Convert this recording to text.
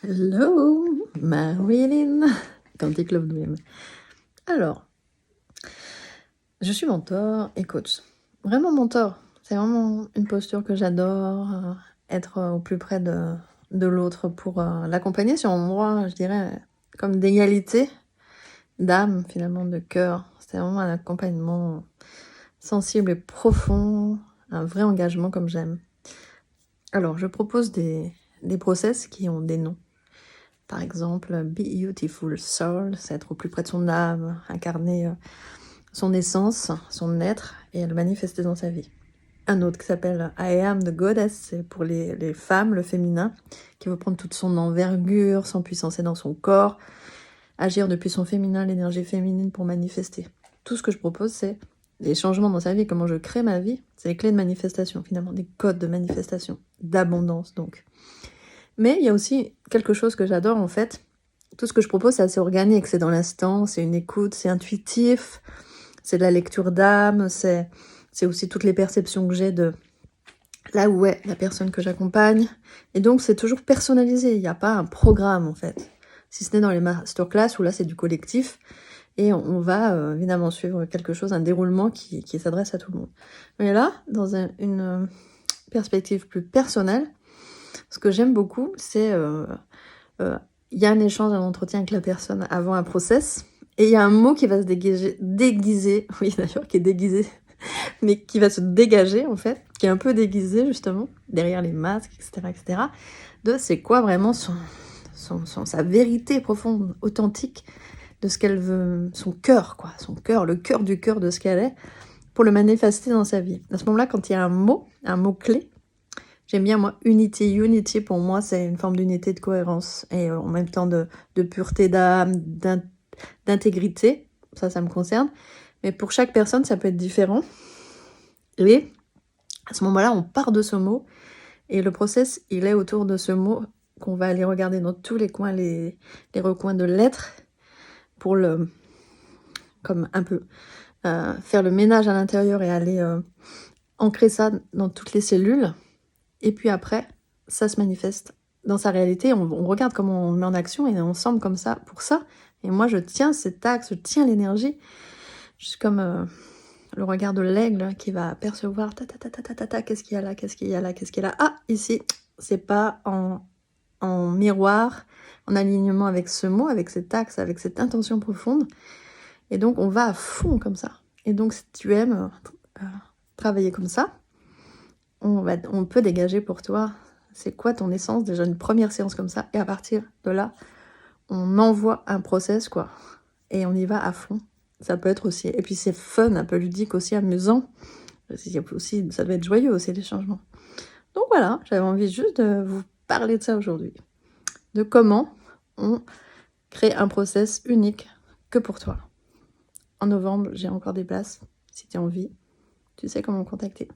Hello, Marilyn, Quantic Love Dream. Alors, je suis mentor et coach. Vraiment mentor. C'est vraiment une posture que j'adore, être au plus près de l'autre pour l'accompagner sur un endroit, je dirais, comme d'égalité d'âme, finalement, de cœur. C'est vraiment un accompagnement sensible et profond, un vrai engagement comme j'aime. Alors, je propose des process qui ont des noms. Par exemple, Beautiful Soul, c'est être au plus près de son âme, incarner son essence, son être, et le manifester dans sa vie. Un autre qui s'appelle I Am the Goddess, c'est pour les femmes, le féminin, qui veut prendre toute son envergure, son puissance est dans son corps, agir depuis son féminin, l'énergie féminine pour manifester. Tout ce que je propose, c'est les changements dans sa vie, comment je crée ma vie, c'est les clés de manifestation, finalement, des codes de manifestation, d'abondance, donc. Mais il y a aussi quelque chose que j'adore, en fait. Tout ce que je propose, c'est assez organique, c'est dans l'instant, c'est une écoute, c'est intuitif, c'est de la lecture d'âme, c'est aussi toutes les perceptions que j'ai de là où est la personne que j'accompagne. Et donc, c'est toujours personnalisé, il n'y a pas un programme, en fait. Si ce n'est dans les masterclass, où là, c'est du collectif, et on va évidemment suivre quelque chose, un déroulement qui s'adresse à tout le monde. Mais là, dans une perspective plus personnelle, ce que j'aime beaucoup, c'est il y a un échange, un entretien avec la personne avant un process, et il y a un mot qui va se déguiser, oui d'ailleurs, qui est déguisé, mais qui va se dégager en fait, qui est un peu déguisé justement, derrière les masques, etc., de c'est quoi vraiment sa vérité profonde, authentique, de ce qu'elle veut, son cœur, quoi, son cœur, le cœur du cœur de ce qu'elle est, pour le manifester dans sa vie. À ce moment-là, quand il y a un mot clé, j'aime bien, moi, unity. Unity, pour moi, c'est une forme d'unité, de cohérence, et en même temps de pureté d'âme, d'intégrité. Ça me concerne. Mais pour chaque personne, ça peut être différent. Et à ce moment-là, on part de ce mot, et le process, il est autour de ce mot qu'on va aller regarder dans tous les coins, les recoins de l'être, pour comme un peu, faire le ménage à l'intérieur et aller ancrer ça dans toutes les cellules. Et puis après, ça se manifeste dans sa réalité. On regarde comment on met en action et ensemble comme ça, pour ça. Et moi, je tiens cet axe, je tiens l'énergie. Je suis comme le regard de l'aigle qui va percevoir qu'est-ce qu'il y a là, qu'est-ce qu'il y a là, qu'est-ce qu'il y a là. Ah, ici, c'est pas en miroir, en alignement avec ce mot, avec cet axe, avec cette intention profonde. Et donc, on va à fond comme ça. Et donc, si tu aimes travailler comme ça, on peut dégager pour toi, c'est quoi ton essence, déjà une première séance comme ça, et à partir de là, on envoie un process, quoi, et on y va à fond. Ça peut être aussi, et puis c'est fun, un peu ludique aussi, amusant, aussi, ça doit être joyeux aussi, les changements. Donc voilà, j'avais envie juste de vous parler de ça aujourd'hui, de comment on crée un process unique que pour toi. En novembre, j'ai encore des places, si tu as envie, tu sais comment me contacter.